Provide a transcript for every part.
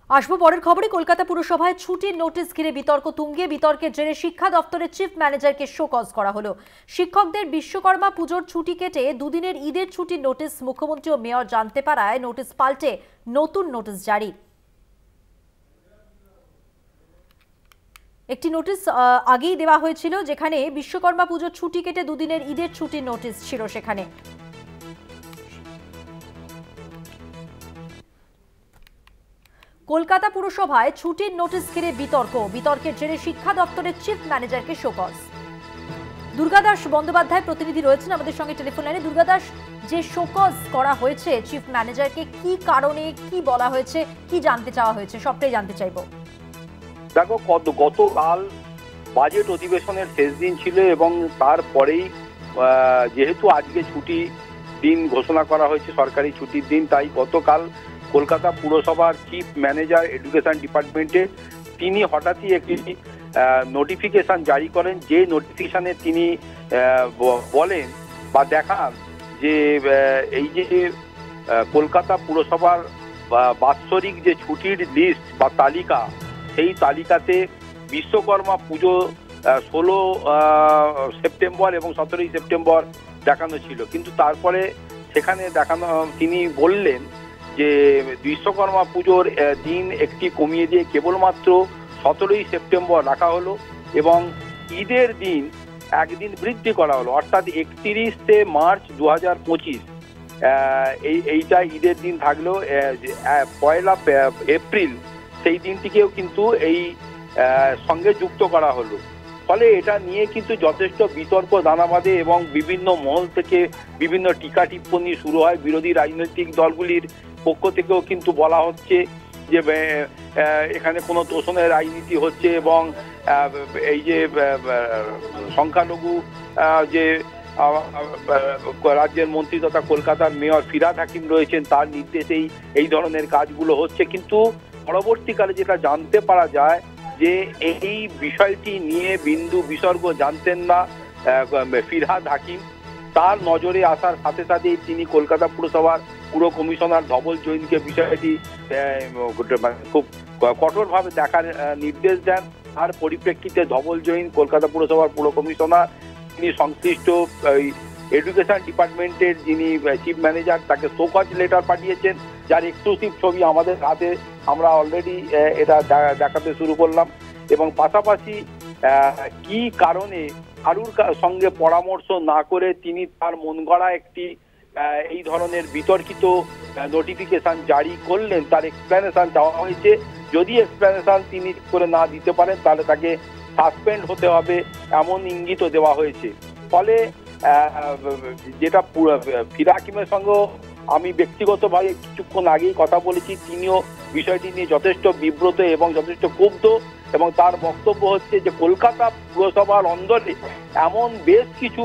আসবো পরের খবরে। কলকাতা পুরসভায় ছুটির নোটিশ ঘিরে বিতর্ক তুঙ্গে। বিতর্কের জেরে শিক্ষা দপ্তরের চিফ ম্যানেজারকে শোকজ করা হলো। শিক্ষকদের বিশ্বকর্মা পুজোর ছুটি কেটে দুদিনের ঈদের ছুটির নোটিশ মুখ্যমন্ত্রী ও মেয়র জানতে পারায় নোটিশ পাল্টে নতুন নোটিশ জারি। একটি নোটিশ আগেই দেওয়া হয়েছিল, যেখানে বিশ্বকর্মা পুজোর ছুটি কেটে দুদিনের ঈদের ছুটির নোটিশ ছিল। সেখানে কলকাতা পুরসভায় ছুটির নোটিশ ঘিরে বিতর্কের জেরে শিক্ষা দপ্তরের চিফ ম্যানেজারকে শোকজ। দুর্গাদাস বন্দ্যোপাধ্যায় প্রতিনিধি রয়েছেন আমাদের সঙ্গে টেলিফোন লাইনে। দুর্গাদাস, যে শোকজ করা হয়েছে চিফ ম্যানেজারকে, কি কারণে, কি বলা হয়েছে, কি জানতে চাওয়া হয়েছে, সবটাই জানতে চাইবো। দেখো, গতকাল বাজেট অধিবেশনের শেষ দিন ছিল এবং তারপরেই যেহেতু আজকে ছুটি দিন ঘোষণা করা হয়েছে, সরকারি ছুটির দিন, তাই গতকাল কলকাতা পুরসভার চিফ ম্যানেজার এডুকেশন ডিপার্টমেন্টে তিনি হঠাৎই একটি নোটিফিকেশন জারি করেন। যে নোটিফিকেশনে তিনি বলেন বা দেখান যে এই যে কলকাতা পুরসভার বাৎসরিক যে ছুটির লিস্ট বা তালিকা, সেই তালিকাতে বিশ্বকর্মা পুজো 16 সেপ্টেম্বর এবং 17 সেপ্টেম্বর দেখানো ছিল, কিন্তু তারপরে সেখানে দেখানো তিনি বললেন যে বিশ্বকর্মা পুজোর দিন একটি কমিয়ে দিয়ে কেবলমাত্র 17 সেপ্টেম্বর রাখা হলো এবং ঈদের দিন একদিন বৃদ্ধি করা হলো, অর্থাৎ 31 মার্চ 2025 এইটা ঈদের দিন থাকলেও 1 এপ্রিল সেই দিনটিকেও কিন্তু এই সঙ্গে যুক্ত করা হলো। ফলে এটা নিয়ে কিন্তু যথেষ্ট বিতর্ক দানা বাঁধে এবং বিভিন্ন মহল থেকে বিভিন্ন টিকা টিপ্পণী শুরু হয়। বিরোধী রাজনৈতিক দলগুলির পক্ষ থেকেও কিন্তু বলা হচ্ছে যে এখানে কোনো তোষণের রাজনীতি হচ্ছে এবং এই যে সংখ্যালঘু যে রাজ্যের মন্ত্রী তথা কলকাতার মেয়র ফিরহাদ হাকিম রয়েছেন, তার নির্দেশেই এই ধরনের কাজগুলো হচ্ছে। কিন্তু পরবর্তীকালে যেটা জানতে পারা যায় যে এই বিষয়টি নিয়ে বিন্দু বিসর্গ জানতেন না ফিরহাদ হাকিম। তার নজরে আসার সাথে সাথেই তিনি কলকাতা পুরসভার পুর কমিশনার ধবল জৈনকে বিষয়টি খুব কঠোরভাবে দেখার নির্দেশ দেন। তার পরিপ্রেক্ষিতে ধবল জৈন কলকাতা পুরসভার পুর কমিশনার, তিনি সংশ্লিষ্ট এডুকেশন ডিপার্টমেন্টের যিনি চিফ ম্যানেজার, তাকে শোকজ লেটার পাঠিয়েছেন, যার এক্সক্লুসিভ ছবি আমাদের হাতে, আমরা অলরেডি এটা দেখাতে শুরু করলাম। এবং পাশাপাশি কি কারণে কারুর সঙ্গে পরামর্শ না করে তিনি তার মন গড়া একটি এই ধরনের বিতর্কিত নোটিফিকেশন জারি করলেন, তার এক্সপ্লেনেশন চাওয়া হয়েছে। যদি এক্সপ্লেনেশন তিনি করে না দিতে পারেন তাহলে তাকে সাসপেন্ড হতে হবে, এমন ইঙ্গিতও দেওয়া হয়েছে। ফলে যেটা ফিরহাদ হাকিমের সঙ্গে আমি ব্যক্তিগতভাবে কিছুক্ষণ আগেই কথা বলেছি, তিনিও বিষয়টি নিয়ে যথেষ্ট বিব্রত এবং যথেষ্ট ক্ষুব্ধ এবং তার বক্তব্য হচ্ছে যে কলকাতা পুরসভার অন্দরে এমন বেশ কিছু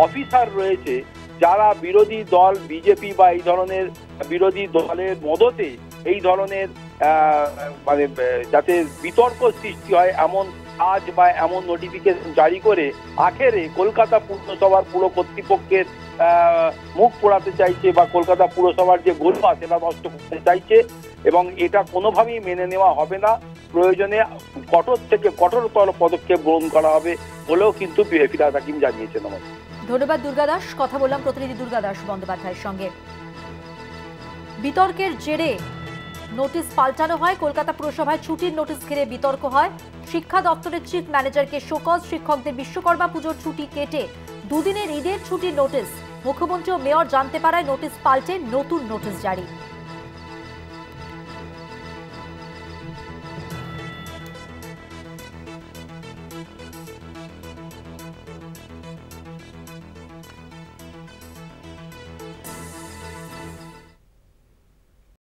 অফিসার রয়েছে যারা বিরোধী দল বিজেপি বা এই ধরনের বিরোধী দলের মদতে এই ধরনের মানে যাতে বিতর্ক সৃষ্টি হয় এমন কাজ বা এমন নোটিফিকেশন জারি করে আখেরে কলকাতা পুরসভার পুরো কর্তৃপক্ষের মুখ পোড়াতে চাইছে বা কলকাতা পুরসভার যে গরিমা সেটা নষ্ট করতে চাইছে এবং এটা কোনোভাবেই মেনে নেওয়া হবে না। প্রয়োজনে কঠোর থেকে কঠোরতর পদক্ষেপ গ্রহণ করা হবে বলেও কিন্তু ফিরহাদ হাকিম জানিয়েছেন। আমাদের ধন্যবাদ দুর্গাদাস। কথা বললাম প্রতিনিধি দুর্গাদাস বন্দ্যোপাধ্যায়ের সঙ্গে। বিতর্কের জেরে নোটিশ পাল্টানো হয়। কলকাতা পুরসভায় ছুটির নোটিশ ঘিরে বিতর্ক হয়। শিক্ষা দপ্তরের চিফ ম্যানেজারকে শোকজ। শিক্ষকদের বিশ্বকর্মা পুজোর ছুটি কেটে দুদিনের ঈদের ছুটির নোটিশ মুখ্যমন্ত্রী ও মেয়র জানতে পারায় নোটিশ পাল্টে নতুন নোটিশ জারি।